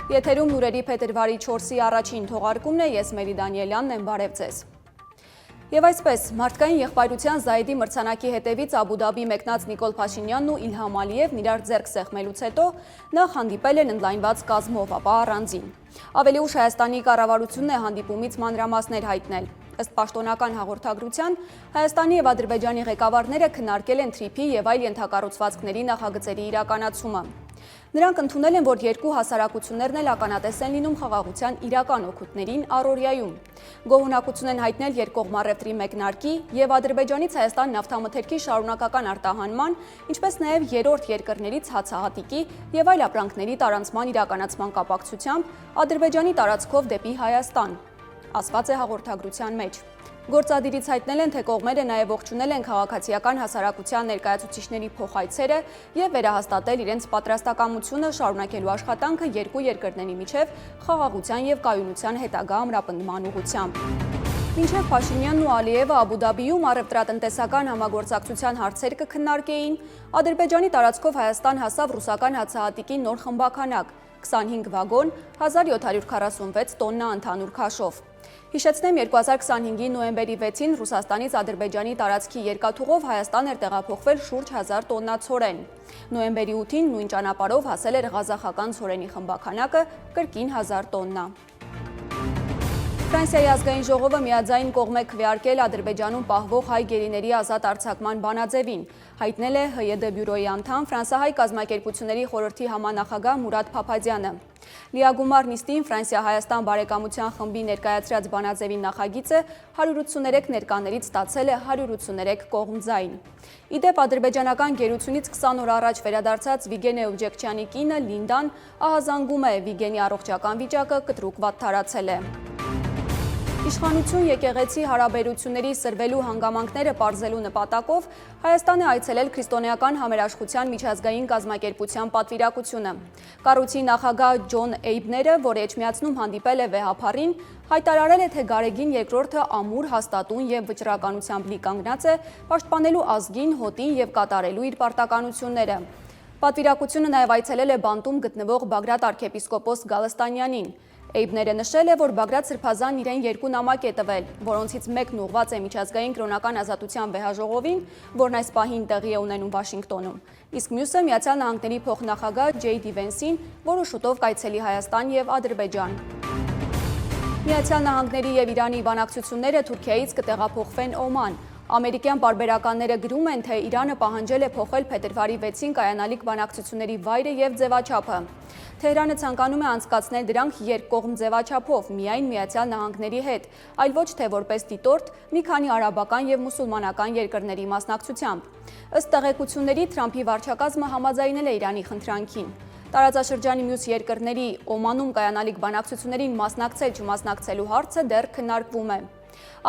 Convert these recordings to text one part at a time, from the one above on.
Եթերում լուրերի փետրվարի 4-ի առաջին թողարկումն է, ես Մերի Դանիելյանն եմ, բարև ձեզ։ Եվ այսպես, մարդկային եղբայրության Զայդի մրցանակի հետևից Աբու Դաբի մեկնած Նիկոլ Փաշինյանն ու Իլհամ Ալիևն իրար ձեռք սեղմելուց հետո նախ հանդիպել են ընդլայնված կազմով, ապա առանձին։ Ավելի ուշ Հայաստանի կառավարությունն է հանդիպումից մանրամասներ հայտնել։ Ըստ պաշտոնական հաղորդագրության, Հայաստանի եւ Ադրբեջանի ղեկավարները քննարկել են թրիփի եւ այլ ենթակառուցվածքների նախագծերի իրականացումը։ Նրանք ընդունել են, որ երկու հասարակություններն էլ ականատես են լինում խաղաղության իրական օգուտներին առօրյայում։ Գոհունակություն են հայտնել երկկողմ մեկնարկի եւ Ադրբեջանից Հայաստան նավթամթերքի շարունակական արտահանման, ինչպես նաեւ երրորդ երկրներից հացահատիկի եւ այլ ապրանքների տարանցման իրականացման կապակցությամբ Ադրբեջանի տարածքով դեպի Հայաստան, ասված է հաղորդագրության մեջ։ Գործադիրից հայտնել են, թե կողմերը նաև ողջունել են քաղաքացիական հասարակության ներկայացուցիչների փոխայցերը եւ վերահաստատել իրենց պատրաստակամությունը շարունակելու աշխատանքը երկու երկրների միջև խաղաղության եւ կայունության հետագա ամրապնդման ուղղությամբ։ Մինչև Փաշինյանն ու Ալիևը Աբու Դաբիում առևտրատնտեսական համագործակցության հարցեր կքննարկեին, Ադրբեջանի տարածքով Հայաստան հասավ ռուսական հացահատիկի նոր խմբաքանակ, 25 վագոն, 1746 տոննա ընդհանուր քաշով։ Հիշեցնեմ, 2025-ի նոյեմբերի 6-ին Ռուսաստանից Ադրբեջանի տարածքի երկաթուղով Հայաստան էր տեղափոխվել շուրջ 1000 տոննա ցորեն։ Նոյեմբերի 8-ին նույն ճանապարհով հասել էր ղազախական ցորենի խմբաքանակը կրկին 1000 տոննա։ Ֆրանսիայի ազգային ժողովը միաձայն կողմ է քվեարկել Ադրբեջանում պահվող հայ գերիների ազատ արձակման բանաձևին, հայտնել է ՀՅԴ բյուրոյի անդամ Ֆրանսահայ կազմակերպությունների խորհրդի համանախագահ Մուրադ Փափազյանը։ Լիագումար նիստին Ֆրանսիա-Հայաստան բարեկամության խմբի ներկայացրած բանաձևի նախագիծը 183 ներկաներից ստացել է 183 կողմձայն։ Իդեպ ադրբեջանական գերությունից 20 օր առաջ վերադարձած Վիգեն Էվջեքչյանի կինը Լինդան ահազանգում է Վիգենի առողջական վիճակը կտրուկ վատթարացել է։ Իշխանություն եկեղեցի հարաբերությունների սրվելու հանգամանքները պարզելու նպատակով Հայաստան է այցելել Քրիստոնեական համերաշխության միջազգային կազմակերպության պատվիրակությունը։ Կառույցի նախագահ Ջոն Էյբները, որ Էջմիածնում հանդիպել է վեհափառին, հայտարարել է, թե Գարեգին II ամուր, հաստատուն եւ վճռականությամբ լի կանգնած է պաշտպանելու ազգին, հոտին եւ կատարելու իր պարտականությունները։ Պատվիրակությունը նաեւ այցելել է Բանտում գտնվող Բագրատ arczepiskopos Գալստանյանին։ Էյբները նշել է, որ Բագրատ Սրբազանն իրեն երկու նամակ է տվել, որոնցից մեկն ուղղված է միջազգային կրոնական ազատության վեհաժողովին, որն այս պահին տեղի է ունենում Վաշինգտոնում, իսկ մյուսը Միացյալ Նահանգների փոխնախագահ Ջեյդի Վենսին, որը շուտով կայցելի Հայաստան եւ Ադրբեջան։ Միացյալ Նահանգների եւ Իրանի բանակցությունները Թուրքիայից կտեղափոխվեն Օման։ Ամերիկյան պարբերականները գրում են, թե Իրանը պահանջել է փոխել փետրվարի 6-ին կայանալիք բանակցությունների վայրը եւ ձևաչափը։ Թեհրանը ցանկանում է անցկացնել դրանք երկկողմ ձևաչափով, միայն Միացյալ Նահանգների հետ, այլ ոչ թե որպես դիտորդ մի քանի արաբական եւ մուսուլմանական երկրների մասնակցությամբ։ Ըստ տեղեկությունների Թրամփի վարչակազմը համաձայնել է Իրանի խնդրանքին։ Տարածաշրջանի մյուս երկրների Օմանում կայանալիք բանակցություններին մասնակցել-չմասնակցելու հարցը դեռ քննարկվում է։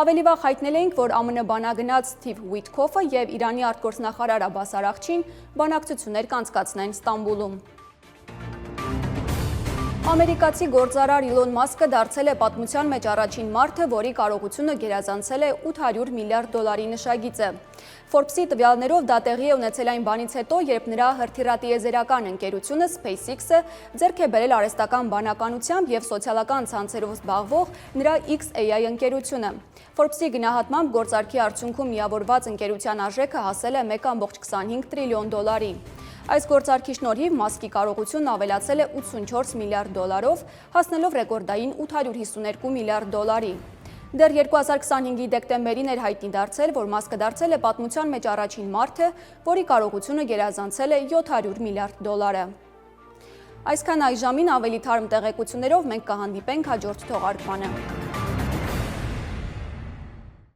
Ավելի վաղ հայտնել էինք, որ ԱՄՆ բանագնաց Սթիվ Ուիթքոֆը եւ Իրանի արտգործնախարար Աբբաս Արաղչին բանակցություններ կանցկացնեն Ստամբուլում։ Ամերիկացի գործարար Իլոն Մասկը դարձել է պատմության մեջ առաջին մարդը, որի կարողությունը գերազանցել է $800 միլիարդ նշագիծը։ Forbes-ի տվյալներով դա տեղի է ունեցել այն բանից հետո, երբ նրա հրթիռատիեզերական ընկերությունը SpaceX-ը ձեռք է բերել արհեստական բանականությամբ եւ սոցիալական ցանցերով զբաղվող նրա XAI ընկերությունը։ Forbes-ի գնահատմամբ գործարքի արդյունքում միավորված ընկերության արժեքը հասել է $1.25 տրիլիոն։ Այս գործարքի շնորհիվ Մասկի կարողությունն ավելացել է $84 միլիարդով, հասնելով ռեկորդային $852 միլիարդ։ Դեռ 2025-ի դեկտեմբերին էր հայտնի դարձել, որ Մասկը դարձել է պատմության մեջ առաջին մարդը, որի կարողությունը գերազանցել է $700 միլիարդ։ Այսքան այժմին, ավելի թարմ տեղեկություններով մենք կհանդիպենք հաջորդ թողարկմանը։